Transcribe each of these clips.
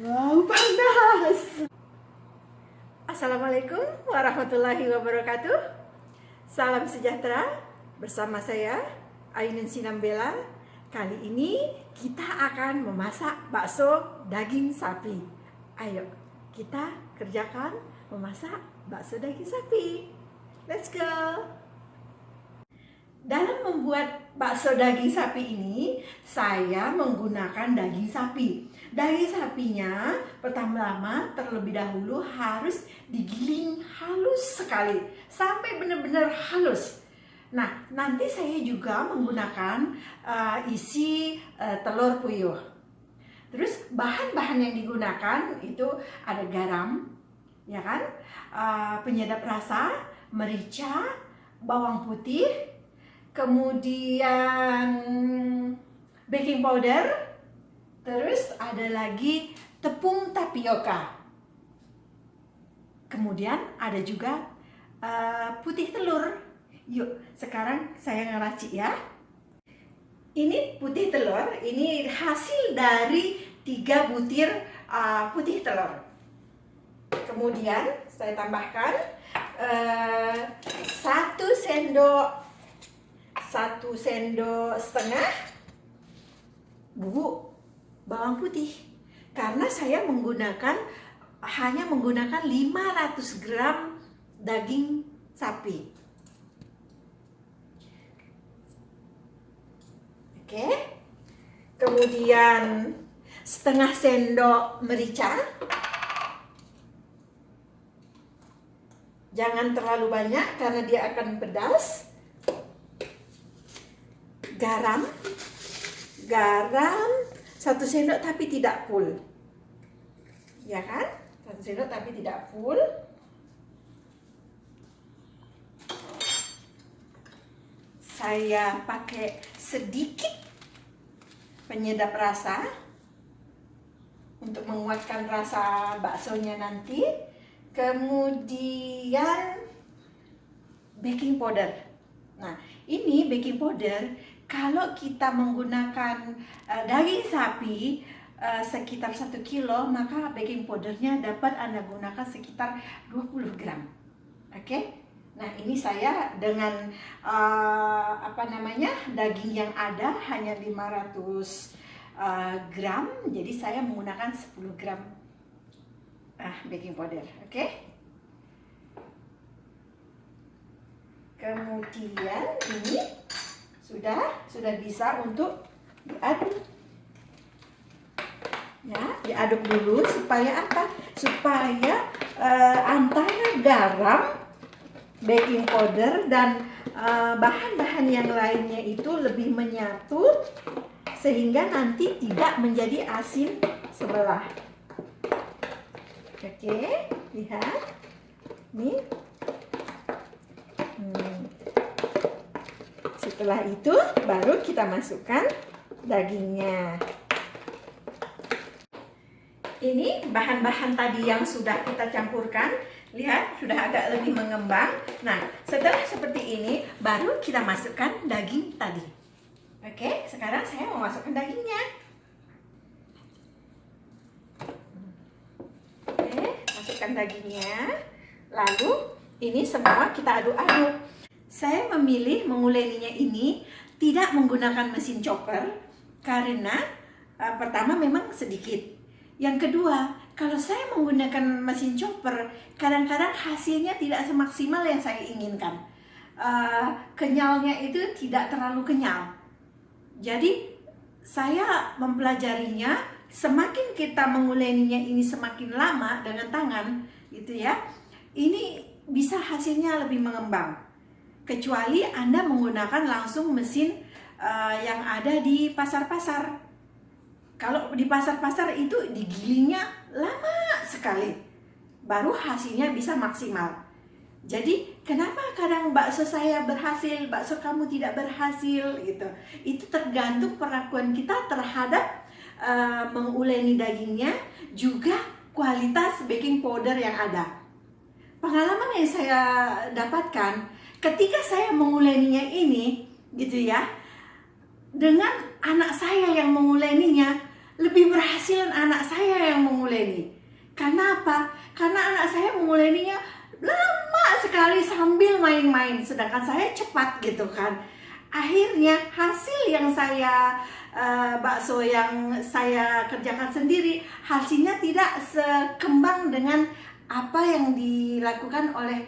Wow, panas. Assalamualaikum warahmatullahi wabarakatuh. Salam sejahtera. Bersama saya Ainun Sinambela. Kali ini kita akan memasak bakso daging sapi. Ayo kita kerjakan memasak bakso daging sapi. Let's go. Dalam membuat bakso daging sapi ini, saya menggunakan daging sapi. Daging sapinya pertama-tama terlebih dahulu harus digiling halus sekali, sampai benar-benar halus. Nah, nanti saya juga menggunakan isi telur puyuh. Terus bahan-bahan yang digunakan itu ada garam, ya kan, penyedap rasa, merica, bawang putih, kemudian baking powder, terus ada lagi tepung tapioka. Kemudian ada juga putih telur. Yuk, sekarang saya ngeracik ya. Ini putih telur, ini hasil dari 3 butir putih telur. Kemudian saya tambahkan 1 sendok setengah bubuk bawang putih, karena saya hanya menggunakan 500 gram daging sapi. Oke. Kemudian setengah sendok merica. Jangan terlalu banyak karena dia akan pedas. Garam 1 sendok tapi tidak full, ya kan? 1 sendok tapi tidak full. Saya pakai sedikit penyedap rasa untuk menguatkan rasa baksonya nanti. Kemudian baking powder. Nah, ini baking powder kalau kita menggunakan daging sapi sekitar 1 kilo, maka baking powdernya dapat Anda gunakan sekitar 20 gram. Oke? Nah, ini saya dengan daging yang ada hanya 500 gram, jadi saya menggunakan 10 gram baking powder. Oke? Kemudian ini sudah bisa untuk diaduk. Ya, diaduk dulu supaya apa? Supaya antara garam, baking powder dan bahan-bahan yang lainnya itu lebih menyatu sehingga nanti tidak menjadi asin sebelah. Oke, lihat. Nih. Setelah itu baru kita masukkan dagingnya. Ini bahan-bahan tadi yang sudah kita campurkan. Lihat, sudah agak lebih mengembang. Nah, setelah seperti ini baru kita masukkan daging tadi. Oke, sekarang saya mau masukkan dagingnya. Oke, masukkan dagingnya. Lalu ini semua kita aduk-aduk. Saya memilih menguleninya ini tidak menggunakan mesin chopper karena pertama memang sedikit. Yang kedua, kalau saya menggunakan mesin chopper, kadang-kadang hasilnya tidak semaksimal yang saya inginkan. Kenyalnya itu tidak terlalu kenyal. Jadi saya mempelajarinya, semakin kita menguleninya ini semakin lama dengan tangan, gitu ya. Ini bisa hasilnya lebih mengembang. Kecuali Anda menggunakan langsung mesin yang ada di pasar-pasar. Kalau di pasar-pasar itu digilingnya lama sekali, baru hasilnya bisa maksimal. Jadi kenapa kadang bakso saya berhasil, bakso kamu tidak berhasil gitu? Itu tergantung perlakuan kita terhadap menguleni dagingnya, juga kualitas baking powder yang ada. Pengalaman yang saya dapatkan ketika saya menguleninya ini, gitu ya, dengan anak saya yang menguleninya, lebih berhasil anak saya yang menguleni. Karena apa? Karena anak saya menguleninya lama sekali sambil main-main, sedangkan saya cepat gitu kan. Akhirnya hasil yang saya bakso yang saya kerjakan sendiri, hasilnya tidak sekembang dengan apa yang dilakukan oleh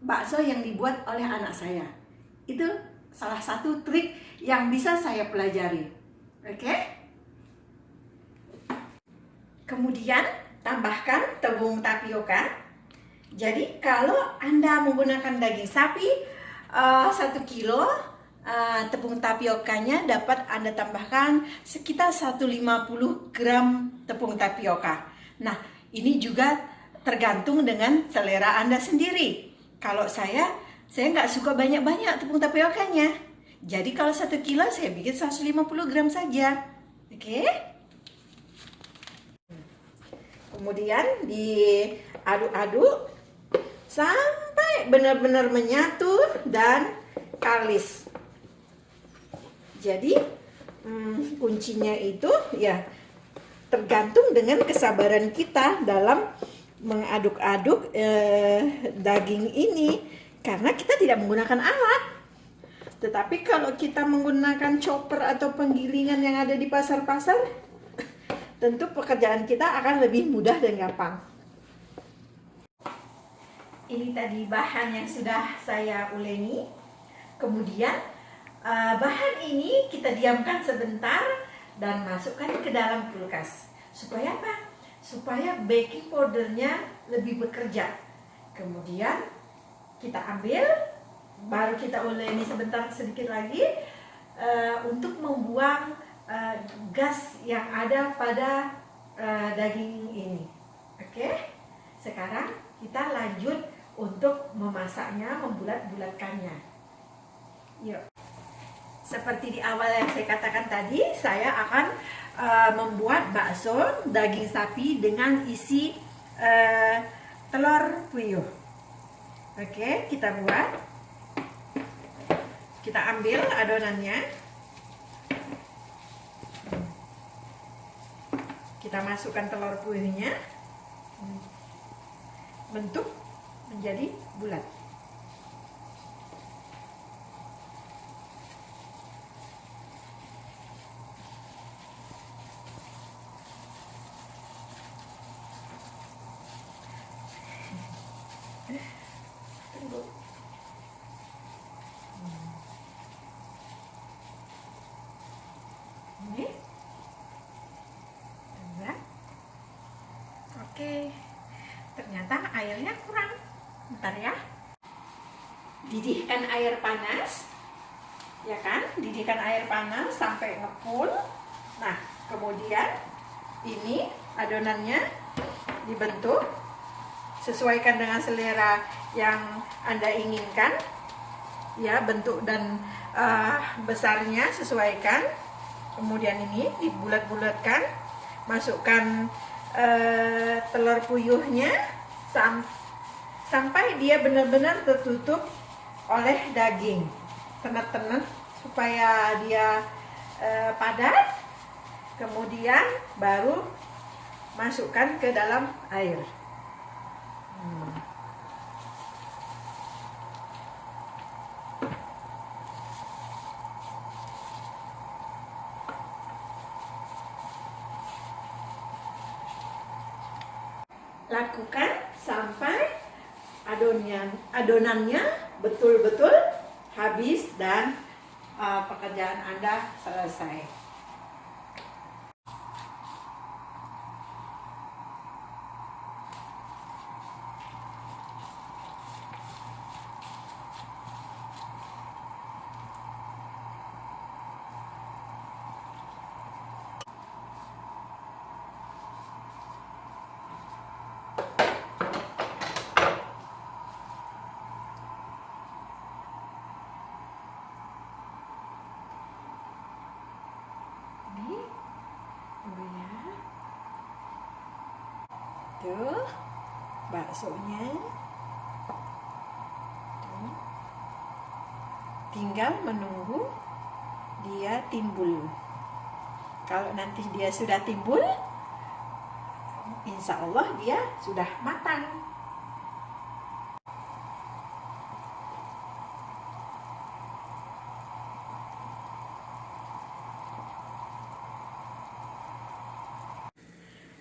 bakso yang dibuat oleh anak saya. Itu salah satu trik yang bisa saya pelajari. Oke? Kemudian tambahkan tepung tapioka. Jadi kalau Anda menggunakan daging sapi 1 kilo, tepung tapiokanya dapat Anda tambahkan sekitar 150 gram tepung tapioka. Nah, ini juga tergantung dengan selera Anda sendiri. Kalau saya nggak suka banyak-banyak tepung tapiokanya. Jadi kalau 1 kilo saya bikin 150 gram saja. Oke? Kemudian diaduk-aduk sampai benar-benar menyatu dan kalis. Jadi kuncinya itu ya tergantung dengan kesabaran kita dalam mengaduk-aduk daging ini, karena kita tidak menggunakan alat. Tetapi kalau kita menggunakan chopper atau penggilingan yang ada di pasar-pasar, tentu pekerjaan kita akan lebih mudah dan gampang. Ini tadi bahan yang sudah saya uleni. Kemudian bahan ini kita diamkan sebentar dan masukkan ke dalam kulkas. Supaya apa? Supaya baking powdernya lebih bekerja. Kemudian kita ambil, baru kita uleni sebentar sedikit lagi untuk membuang gas yang ada pada daging ini. Oke? Sekarang kita lanjut untuk memasaknya, membulat-bulatkannya. Yuk. Seperti di awal yang saya katakan tadi, saya akan membuat bakso daging sapi dengan isi telur puyuh. Oke, kita buat. Kita ambil adonannya. Kita masukkan telur puyuhnya. Bentuk menjadi bulat. Tunggu. Ini. Oke. Ternyata airnya kurang. Bentar ya. Didihkan air panas. Ya kan? Didihkan air panas sampai ngepul. Nah, kemudian ini adonannya dibentuk. Sesuaikan dengan selera yang Anda inginkan. Ya, bentuk dan besarnya sesuaikan. Kemudian ini dibulat-bulatkan. Masukkan telur puyuhnya sampai dia benar-benar tertutup oleh daging. Tenar-tenar supaya dia padat. Kemudian baru masukkan ke dalam air. Lakukan sampai adonannya betul-betul habis dan pekerjaan Anda selesai. Tuh, baksonya. Tuh. Tinggal menunggu dia timbul. Kalau nanti dia sudah timbul, insya Allah dia sudah matang.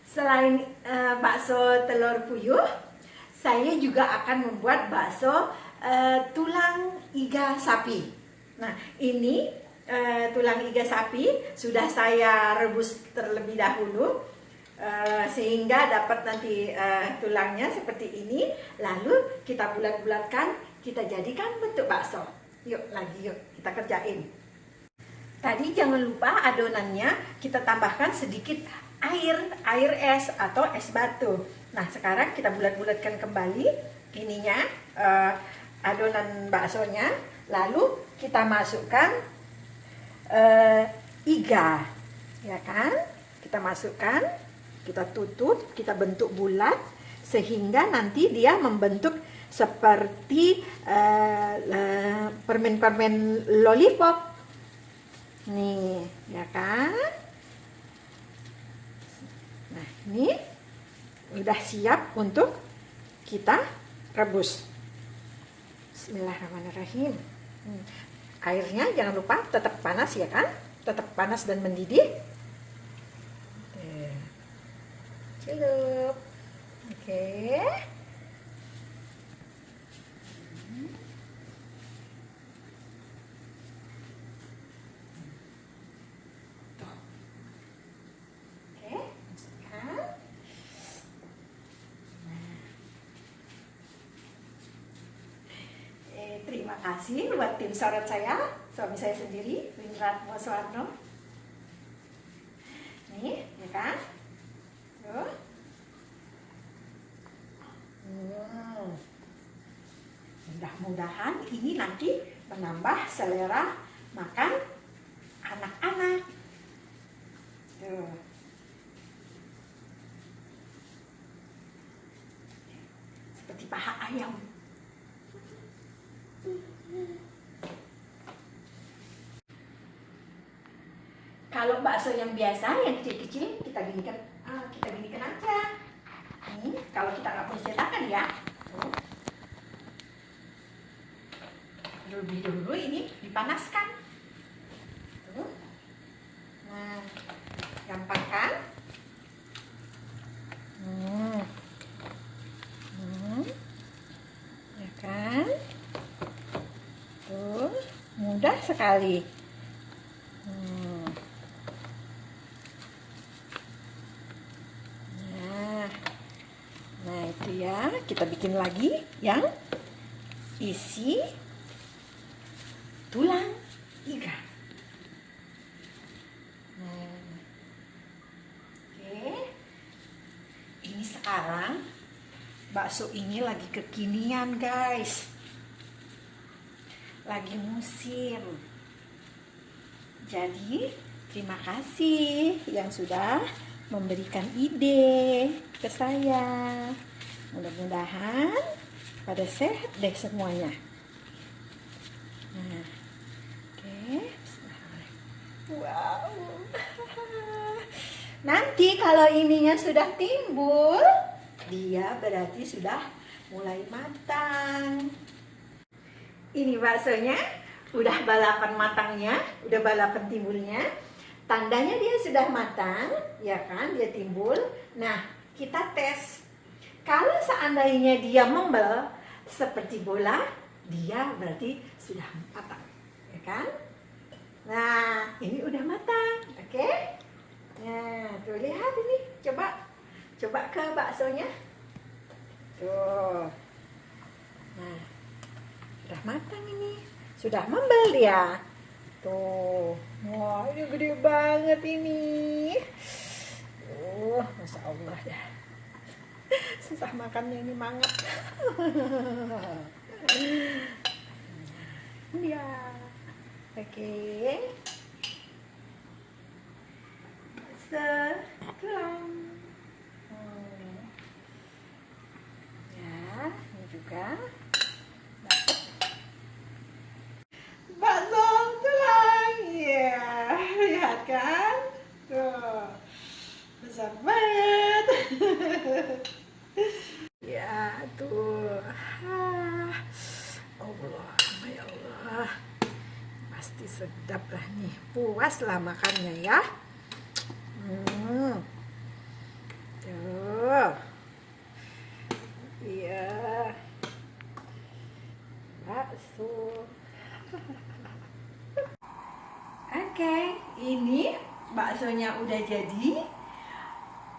Selain bakso telur puyuh, saya juga akan membuat bakso tulang iga sapi. Nah, ini tulang iga sapi sudah saya rebus terlebih dahulu sehingga dapat nanti tulangnya seperti ini. Lalu kita bulat-bulatkan, kita jadikan bentuk bakso. Yuk kita kerjain. Tadi jangan lupa adonannya kita tambahkan sedikit air es atau es batu. Nah, sekarang kita bulat-bulatkan kembali ininya, adonan baksonya. Lalu kita masukkan iga, ya kan? Kita masukkan, kita tutup, kita bentuk bulat sehingga nanti dia membentuk seperti permen-permen lollipop. Nih, ya kan? Nah, ini udah siap untuk kita rebus. Bismillahirrahmanirrahim. Airnya jangan lupa tetap panas, ya kan? Tetap panas dan mendidih. Celup. Oke. Terima kasih buat tim sorot saya, suami saya sendiri, Windratmo Suwarno. Nih, ya kan? Tuh. Mudah-mudahan ini nanti menambah selera makan anak-anak. Tuh. Seperti paha ayam. Kalau bakso yang biasa, yang kecil-kecil, kita ginikan aja. Nih, kalau kita nggak punya cetakan ya. Lebih dulu ini dipanaskan. Nah, gampang kan? Ya kan? Tuh, mudah sekali. Nah, itu ya, kita bikin lagi yang isi tulang iga. Oke. Ini sekarang bakso ini lagi kekinian, guys. Lagi musim. Jadi, terima kasih yang sudah memberikan ide ke saya. Mudah-mudahan pada sehat deh semuanya. Nah, oke. Wow. Nanti kalau ininya sudah timbul, dia berarti sudah mulai matang. Ini baksonya udah balapan matangnya, udah balapan timbulnya. Tandanya dia sudah matang, ya kan? Dia timbul. Nah, kita tes. Kalau seandainya dia membel seperti bola, dia berarti sudah matang, ya kan? Nah, ini udah matang, oke? Nah, tuh lihat ini, coba ke baksonya. Tuh. Nah, sudah matang ini, sudah membel dia. Tuh, wah ini gede banget ini. Masya Allah ya. Susah makannya ini mangap. Ya, oke. Tulang. Ya, ini juga. Bakso tulang, ya, lihat kan? Tuh. Tuh. Allah, ya Allah. Pasti sedap lah nih. Puas lah makannya ya. Tuh. Iya. Bakso. Oke, ini baksonya udah jadi.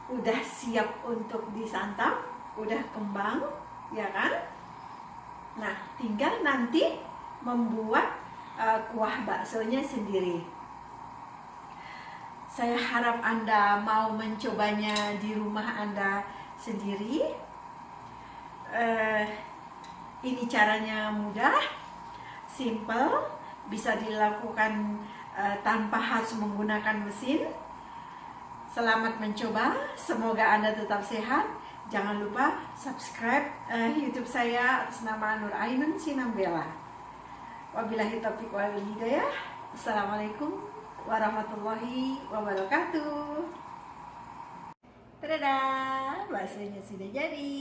Udah siap untuk disantap, udah kembang, ya kan? Nah, tinggal nanti membuat kuah baksonya sendiri. Saya harap Anda mau mencobanya di rumah Anda sendiri. Ini caranya mudah, simple, bisa dilakukan tanpa harus menggunakan mesin. Selamat mencoba, semoga Anda tetap sehat. Jangan lupa subscribe YouTube saya atas nama Nur Ainun Sinambela. Wabillahi taufiq wal hidayah. Assalamualaikum warahmatullahi wabarakatuh. Dadah, baksonya sudah jadi.